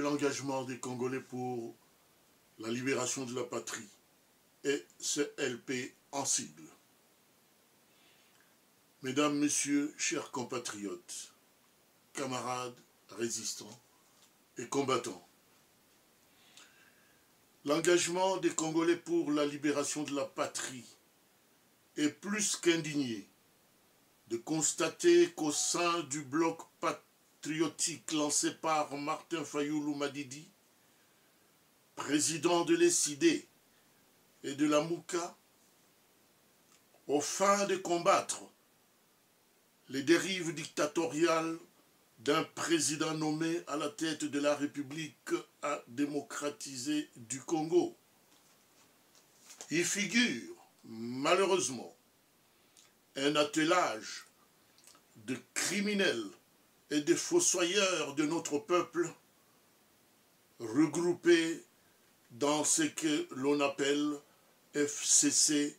l'engagement des Congolais pour la libération de la patrie et CLP en sigle. Mesdames, Messieurs, chers compatriotes, camarades, résistants et combattants, l'engagement des Congolais pour la libération de la patrie est plus qu'indigné de constater qu'au sein du bloc patriotique lancé par Martin Fayoulou Madidi, président de l'ESID et de la Mouka, aux fins de combattre les dérives dictatoriales d'un président nommé à la tête de la République démocratisée du Congo. Y figure, malheureusement, un attelage de criminels et de fossoyeurs de notre peuple regroupés dans ce que l'on appelle FCC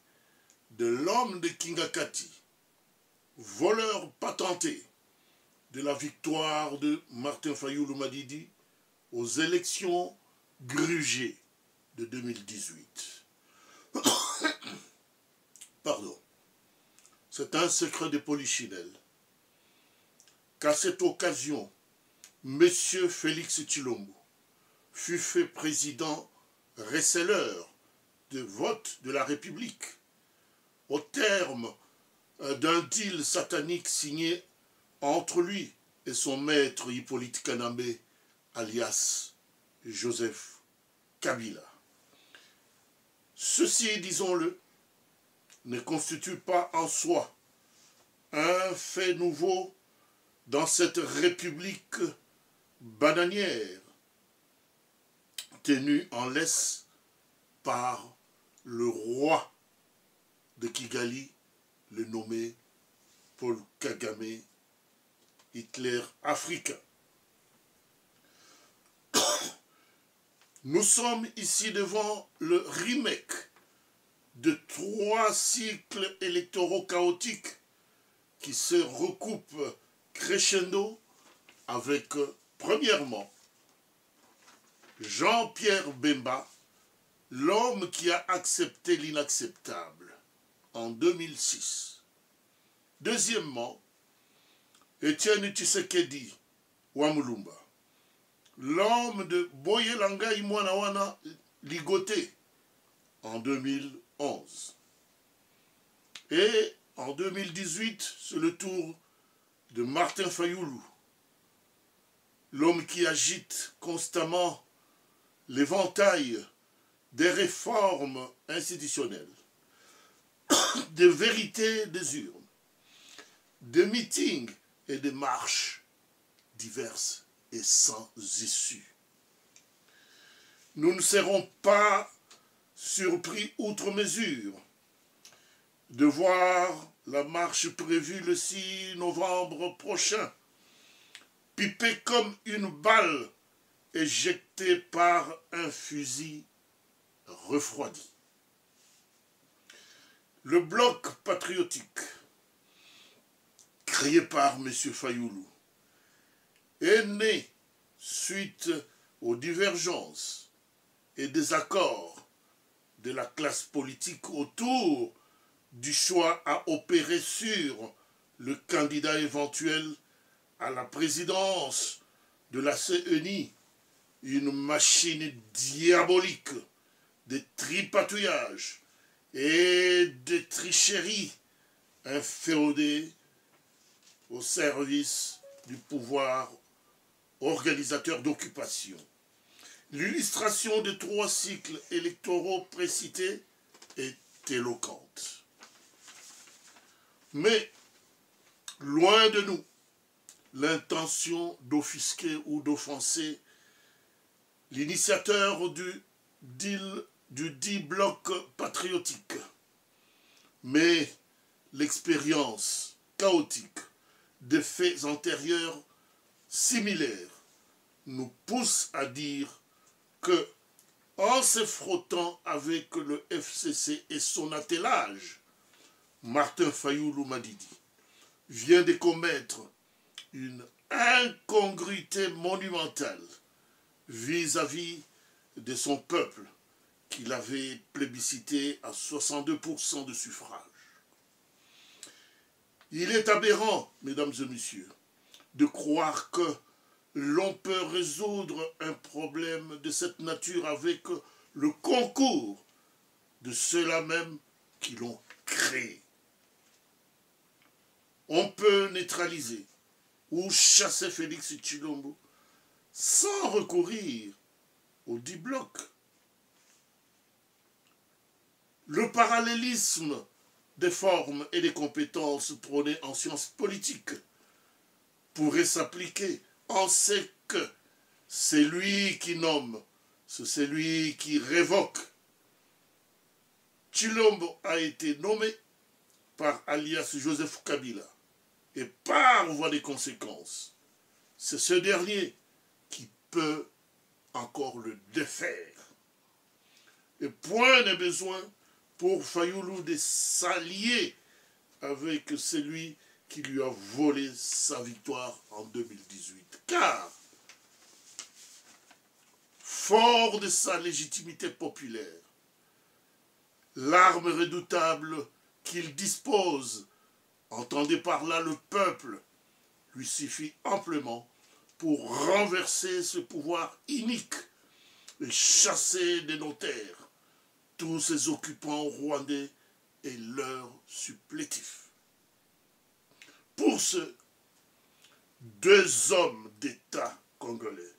de l'homme de Kingakati, voleur patenté de la victoire de Martin Fayoulou Madidi aux élections grugées de 2018. Pardon. C'est un secret de polichinelle qu'à cette occasion, M. Félix Tshilombo fut fait président receleur de vote de la République au terme d'un deal satanique signé entre lui et son maître Hippolyte Kanambe, alias Joseph Kabila. Ceci, disons-le, ne constitue pas en soi un fait nouveau dans cette république bananière tenue en laisse par le roi de Kigali, le nommé Paul Kagame, Hitler africain. Nous sommes ici devant le remake de 3 cycles électoraux chaotiques qui se recoupent crescendo avec, premièrement, Jean-Pierre Bemba, l'homme qui a accepté l'inacceptable en 2006. Deuxièmement, Étienne Tshisekedi Wamulumba, l'homme de Boyelanga Imwanawana Ligoté en 2011. Et en 2018, c'est le tour de Martin Fayoulou, l'homme qui agite constamment l'éventail des réformes institutionnelles, des vérités des urnes, des meetings et des marches diverses et sans issue. Nous ne serons pas surpris outre mesure de voir la marche prévue le 6 novembre prochain piper comme une balle éjectée par un fusil refroidi. Le bloc patriotique, créé par M. Fayoulou, est né suite aux divergences et désaccords de la classe politique autour du choix à opérer sur le candidat éventuel à la présidence de la CENI, une machine diabolique de tripatouillage et de tricherie inféodée au service du pouvoir organisateur d'occupation. L'illustration des 3 cycles électoraux précités est éloquente. Mais, loin de nous, l'intention d'offusquer ou d'offenser l'initiateur du dit bloc patriotique. Mais l'expérience chaotique des faits antérieurs similaires nous pousse à dire que, en se frottant avec le FCC et son attelage, Martin Fayoulou Madidi vient de commettre une incongruité monumentale vis-à-vis de son peuple qu'il avait plébiscité à 62% de suffrage. Il est aberrant, mesdames et messieurs, de croire que l'on peut résoudre un problème de cette nature avec le concours de ceux-là même qui l'ont créé. On peut neutraliser ou chasser Félix Tshilombo sans recourir aux 10 blocs. Le parallélisme des formes et des compétences prônées en sciences politiques pourrait s'appliquer. On sait que c'est lui qui nomme, c'est lui qui révoque. Tshilombo a été nommé par alias Joseph Kabila et par voie des conséquences, c'est ce dernier qui peut encore le défaire. Et point n'est besoin pour Fayulu de s'allier avec celui qui lui a volé sa victoire en 2018. Car, fort de sa légitimité populaire, l'arme redoutable qu'il dispose, entendez par là le peuple, lui suffit amplement pour renverser ce pouvoir inique et chasser des notaires tous ces occupants rwandais et leurs supplétifs. Pour ce, 2 hommes d'État congolais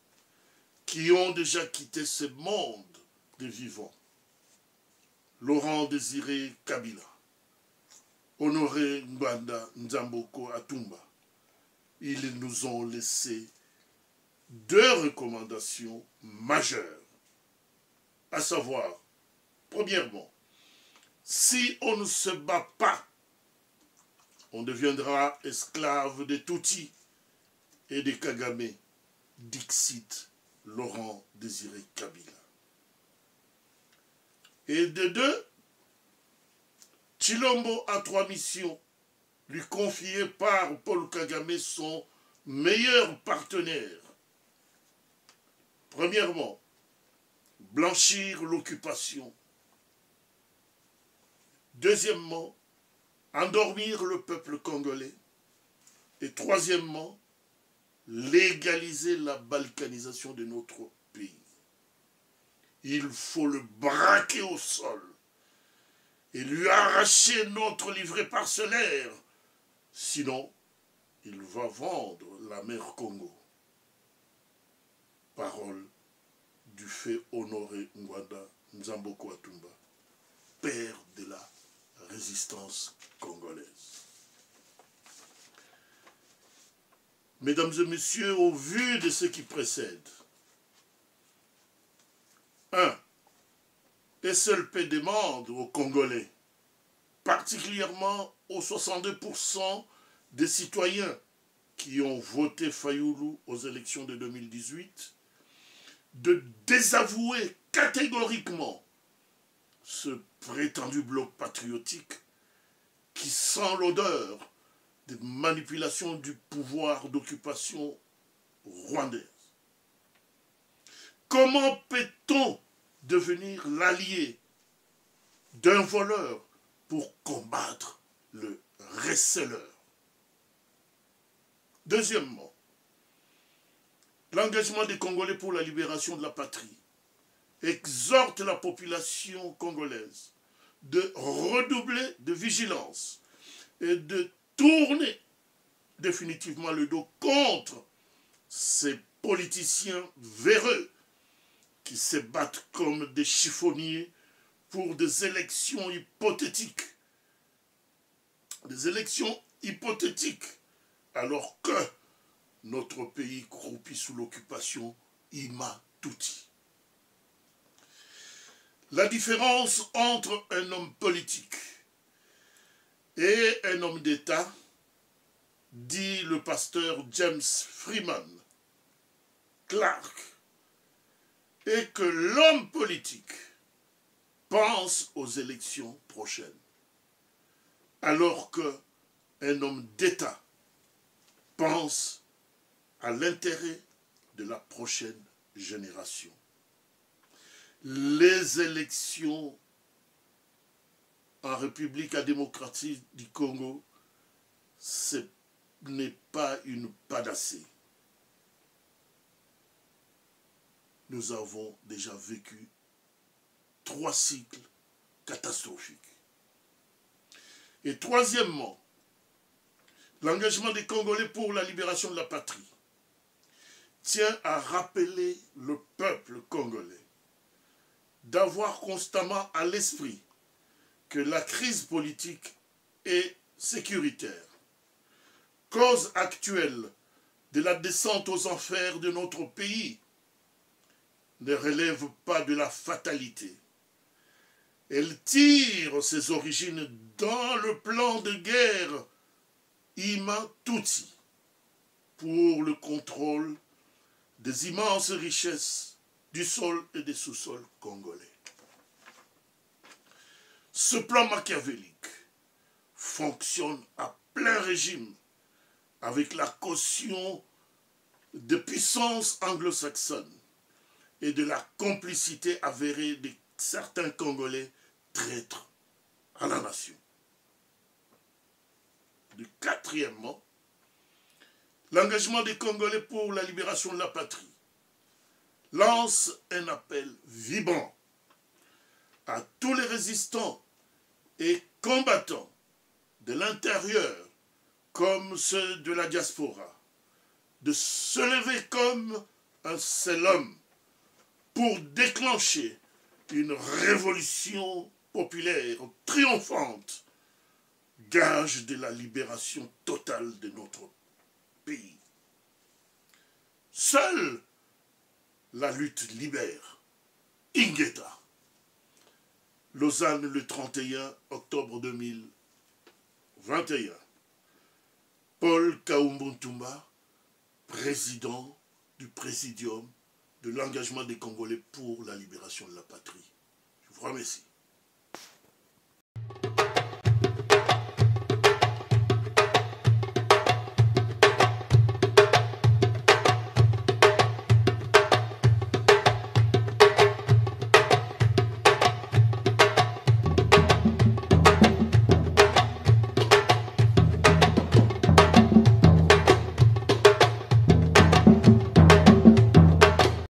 qui ont déjà quitté ce monde des vivants, Laurent Désiré Kabila, Honoré Ngwanda Nzamboko Atumba, ils nous ont laissé 2 recommandations majeures, à savoir, premièrement, si on ne se bat pas, on deviendra esclave des Tutsis et des Kagame, dixit Laurent Désiré Kabila. Et de 2, Tshilombo a 3 missions lui confiées par Paul Kagame, son meilleur partenaire. Premièrement, blanchir l'occupation. Deuxièmement, endormir le peuple congolais. Et troisièmement, légaliser la balkanisation de notre pays. Il faut le braquer au sol et lui arracher notre livret parcellaire. Sinon, il va vendre la mer Congo. Parole du fait Honoré Ngwanda Nzamboko Atumba, père de la résistance congolaise. Mesdames et messieurs, au vu de ce qui précède, 1. SLP demande aux Congolais, particulièrement aux 62% des citoyens qui ont voté Fayulu aux élections de 2018, de désavouer catégoriquement ce prétendu bloc patriotique qui sent l'odeur de manipulation du pouvoir d'occupation rwandaise. Comment peut-on devenir l'allié d'un voleur pour combattre le receleur? Deuxièmement, l'engagement des Congolais pour la libération de la patrie exhorte la population congolaise de redoubler de vigilance et de tourner définitivement le dos contre ces politiciens véreux qui se battent comme des chiffonniers pour des élections hypothétiques. Des élections hypothétiques, alors que notre pays croupit sous l'occupation Ima-Tuti. La différence entre un homme politique et un homme d'État, dit le pasteur James Freeman Clark, est que l'homme politique pense aux élections prochaines, alors qu'un homme d'État pense à l'intérêt de la prochaine génération. Les élections en République démocratique du Congo, ce n'est pas une panacée. Nous avons déjà vécu 3 cycles catastrophiques. Et troisièmement, l'engagement des Congolais pour la libération de la patrie tient à rappeler le peuple congolais d'avoir constamment à l'esprit que la crise politique et sécuritaire, cause actuelle de la descente aux enfers de notre pays, ne relève pas de la fatalité. Elle tire ses origines dans le plan de guerre Ima-Tutsi pour le contrôle des immenses richesses du sol et des sous-sols congolais. Ce plan machiavélique fonctionne à plein régime avec la caution de puissances anglo-saxonnes et de la complicité avérée de certains Congolais traîtres à la nation. Quatrièmement, l'engagement des Congolais pour la libération de la patrie lance un appel vibrant à tous les résistants et combattants de l'intérieur comme ceux de la diaspora de se lever comme un seul homme pour déclencher une révolution populaire triomphante, gage de la libération totale de notre pays. Seule la lutte libère. Ingeta. Lausanne le 31 octobre 2021. Paul Kaoumbountouba, président du Présidium de l'engagement des Congolais pour la libération de la patrie. Je vous remercie.